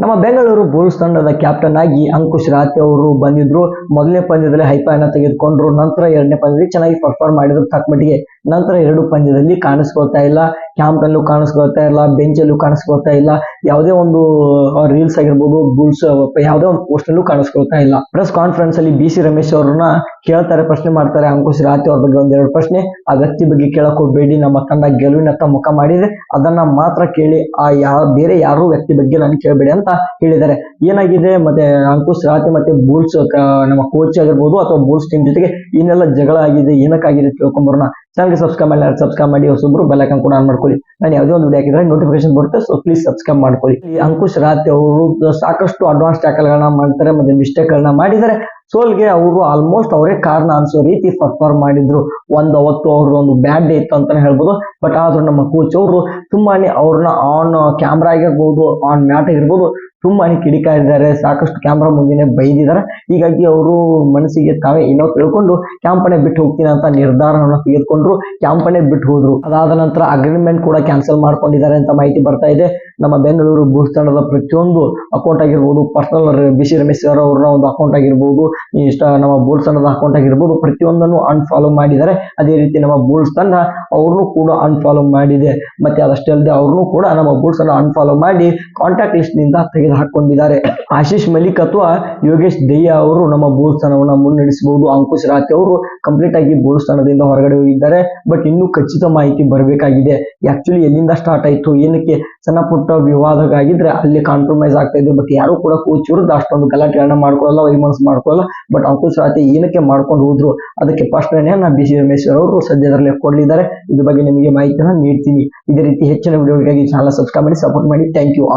ನಮ್ಮ ಬೆಂಗಳೂರು ಬುಲ್ಸ್ ತಂಡದ ಕ್ಯಾಪ್ಟನ್ ಆಗಿ ಅಂಕುಶ್ ರಾತೆ ಅವರು ಬಂದಿದ್ರು. ಮೊದಲನೇ ಪಂದ್ಯದಲ್ಲಿ ಹೈಪಾಯನ್ನ ತೆಗೆದುಕೊಂಡ್ರು. ನಂತರ ಎರಡನೇ ಪಂದ್ಯದಲ್ಲಿ ಚೆನ್ನಾಗಿ ಪರ್ಫಾರ್ಮ್ ಮಾಡಿದ್ರು ತಕ್ಕಮಟ್ಟಿಗೆ. ನಂತರ ಎರಡು ಪಂದ್ಯದಲ್ಲಿ ಕಾಣಿಸ್ಕೊಳ್ತಾ ಇಲ್ಲ, ಕ್ಯಾಂಪ್ ಅಲ್ಲೂ ಕಾಣಿಸ್ಕೊಳ್ತಾ ಇಲ್ಲ, ಬೆಂಚ್ ಅಲ್ಲೂ ಕಾಣಿಸ್ಕೊಳ್ತಾ ಇಲ್ಲ, ಯಾವುದೇ ಒಂದು ರೀಲ್ಸ್ ಆಗಿರ್ಬೋದು, ಬುಲ್ಸ್ ಯಾವುದೇ ಒಂದು ಪೋಸ್ಟ್ ಅಲ್ಲೂ ಕಾಣಿಸ್ಕೊಳ್ತಾ ಇಲ್ಲ. ಪ್ರೆಸ್ ಕಾನ್ಫರೆನ್ಸ್ ಅಲ್ಲಿ BC ರಮೇಶ್ ಅವ್ರನ್ನ ಕೇಳ್ತಾರೆ, ಪ್ರಶ್ನೆ ಮಾಡ್ತಾರೆ ಅಂಕುಶ್ ರಾತೆ ಅವ್ರ ಬಗ್ಗೆ ಒಂದೆರಡು ಪ್ರಶ್ನೆ. ಆ ವ್ಯಕ್ತಿ ಬಗ್ಗೆ ಕೇಳಕ್ ಹೋಗ್ಬೇಡಿ, ನಮ್ಮ ತಂಡ ಗೆಲುವಿನತ್ತ ಮುಖ ಮಾಡಿದ್ರೆ ಅದನ್ನ ಮಾತ್ರ ಕೇಳಿ, ಬೇರೆ ಯಾರು ವ್ಯಕ್ತಿ ಬಗ್ಗೆ ನಾನು ಕೇಳಬೇಡಿ ಅಂತ ಹೇಳಿದ್ದಾರೆ. ಏನಾಗಿದೆ ಮತ್ತೆ ಅಂಕುಶ್ ರಾತೆ ಮತ್ತೆ ಬುಲ್ಸ್ ನಮ್ಮ ಕೋಚ್ ಆಗಿರ್ಬೋದು ಅಥವಾ ಬುಲ್ಸ್ ಟೀಮ್ ಜೊತೆಗೆ ಏನೆಲ್ಲ ಜಗಳ ಆಗಿದೆ, ಏನಕ್ಕಾಗಿದೆ ತಿಳ್ಕೊಂಬರೋಣ. ಚಾನಲ್ಗೆ ಸಬ್ಸ್ಕ್ರೈಬ್ ಮಾಡಿ ಹೊಸಬ್ರು ಬೆಲ್ ಐಕಾನ್ ಕೂಡ ಆನ್ ಮಾಡ್ಕೊಳ್ಳಿ. ನಾನು ಯಾವುದೇ ಒಂದು ವಿಡಿಯೋ ಹಾಕಿದ್ರೆ ನೋಟಿಫಿಕೇಶನ್ ಬರುತ್ತೆ, ಸೊ ಪ್ಲೀಸ್ ಸಬ್ಸ್ಕ್ರೈಬ್ ಮಾಡ್ಕೊಳ್ಳಿ. ಅಂಕುಶ್ ರಾತೆ ಅವರು ಸಾಕಷ್ಟು ಅಡ್ವಾನ್ಸ್ ಟ್ಯಾಕಲ್ ಗಳನ್ನ ಮಾಡ್ತಾರೆ, ಮತ್ತೆ ಮಿಸ್ಟೇಕ್ ಗಳನ್ನ ಮಾಡಿದ್ದಾರೆ. ಸೋಲ್ಗೆ ಅವರು ಆಲ್ಮೋಸ್ಟ್ ಅವರೇ ಕಾರಣ ಅನ್ಸೋ ರೀತಿ ಪರ್ಫಾರ್ಮ್ ಮಾಡಿದ್ರು. ಅವತ್ತು ಅವ್ರದ್ದು ಒಂದು ಬ್ಯಾಡ್ ಡೇ ಇತ್ತು ಅಂತಾನೆ ಹೇಳ್ಬೋದು. ಬಟ್ ಆದ್ರೂ ನಮ್ಮ ಕೋಚ್ ಅವರು ತುಂಬಾನೇ ಅವ್ರನ್ನ ಆನ್ ಕ್ಯಾಮ್ರಾ ಆಗಿರ್ಬೋದು, ಆನ್ ಮ್ಯಾಟ್ ಆಗಿರ್ಬೋದು ತುಂಬಾನೇ ಕಿಡಿಕಾರಿದ್ದಾರೆ. ಸಾಕಷ್ಟು ಕ್ಯಾಮ್ರಾ ಮುಂದೆನೆ ಬೈದಿದ್ದಾರೆ. ಹೀಗಾಗಿ ಅವರು ಮನಸ್ಸಿಗೆ ತಾವೇ ಏನೋ ತಿಳ್ಕೊಂಡು ಕ್ಯಾಂಪನ್ನೇ ಬಿಟ್ಟು ಹೋಗ್ತೀನಿ ಅಂತ ನಿರ್ಧಾರವನ್ನು ತೆಗೆದುಕೊಂಡ್ರು. ಕ್ಯಾಂಪನ್ನೇ ಬಿಟ್ಟು ಹೋದ್ರು. ಅದಾದ ನಂತರ ಅಗ್ರಿಮೆಂಟ್ ಕೂಡ ಕ್ಯಾನ್ಸಲ್ ಮಾಡ್ಕೊಂಡಿದ್ದಾರೆ ಅಂತ ಮಾಹಿತಿ ಬರ್ತಾ ಇದೆ. ನಮ್ಮ ಬೆಂಗಳೂರು ಬುಲ್ಸ್ ತಂಡದ ಪ್ರತಿಯೊಂದು ಅಕೌಂಟ್ ಆಗಿರ್ಬೋದು, ಪರ್ಸನಲ್ BC ರಮೇಶ್ ಅವ್ರನ್ನ ಒಂದು ಅಕೌಂಟ್ ಆಗಿರ್ಬೋದು, ನಮ್ಮ ಬುಲ್ಸ್ ತಂಡದ ಅಕೌಂಟ್ ಆಗಿರ್ಬೋದು, ಪ್ರತಿಯೊಂದನ್ನು ಅನ್ಫಾಲೋ ಮಾಡಿದ್ದಾರೆ. ಅದೇ ರೀತಿ ನಮ್ಮ ಬುಲ್ಸ್ ತಂಡ ಅವ್ರನ್ನು ಕೂಡ ಅನ್ಫಾಲೋ ಮಾಡಿದೆ. ಮತ್ತೆ ಅದಷ್ಟೇ ಅಲ್ಲದೆ ಅವ್ರನ್ನು ಕೂಡ ನಮ್ಮ ಬುಲ್ಸ್ ಅನ್ನ ಅನ್ಫಾಲೋ ಮಾಡಿ ಕಾಂಟ್ಯಾಕ್ಟ್ ಲಿಸ್ಟ್ ನಿಂದ ತೆಗೆದು ಹಾಕೊಂಡಿದ್ದಾರೆ. ಆಶೀಶ್ ಮಲಿಕ್ ಅಥವಾ ಯೋಗೇಶ್ ದಯ್ಯ ಅವರು ನಮ್ಮ ಬುಲ್ಸ್ ತಂಡವನ್ನು ಮುನ್ನಡೆಸಬಹುದು. ಅಂಕುಶ್ ರಾತೆ ಅವರು ಕಂಪ್ಲೀಟ್ ಆಗಿ ಬುಲ್ಸ್ ತಂಡದಿಂದ ಹೊರಗಡೆ ಹೋಗಿದ್ದಾರೆ. ಬಟ್ ಇನ್ನೂ ಖಚಿತ ಮಾಹಿತಿ ಬರಬೇಕಾಗಿದೆ. ಆಕ್ಚುಲಿ ಎಲ್ಲಿಂದ ಸ್ಟಾರ್ಟ್ ಆಯ್ತು, ಏನಕ್ಕೆ ಸಣ್ಣ ಪುಟ್ಟ ವಿವಾದವಾಗಿದ್ರೆ ಅಲ್ಲಿ ಕಾಂಪ್ರಮೈಸ್ ಆಗ್ತಾ ಇದ್ರು. ಬಟ್ ಯಾರು ಕೂಡ ಕೋಚ್ ವಿರುದ್ಧ ಅಷ್ಟೊಂದು ಗಲಾಟೆಗಳನ್ನ ಮಾಡ್ಕೊಳ್ಳಲ್ಲ, ವೈಮನಸ್ ಮಾಡ್ಕೊಳ್ಳಲ್ಲ. ಬಟ್ ಅಂಕುಶ್ ರಾತೆ ಏನಕ್ಕೆ ಮಾಡ್ಕೊಂಡು ಹೋದ್ರು ಅದಕ್ಕೆ ಪ್ರಶ್ನೆಯನ್ನ BC ರಮೇಶ್ ಅವರು ಸದ್ಯದಲ್ಲೇ ಕೊಡಲಿದ್ದಾರೆ. ಇದ್ರ ಬಗ್ಗೆ ನಿಮಗೆ ಮಾಹಿತಿಯನ್ನು ನೀಡ್ತೀನಿ. ಇದೇ ರೀತಿ ಹೆಚ್ಚಿನ ವಿಡಿಯೋಗಳಿಗಾಗಿ ಚಾನಲ್ ಸಬ್ಸ್ಕ್ರೈಬ್ ಮಾಡಿ, ಸಪೋರ್ಟ್ ಮಾಡಿ. Thank you all.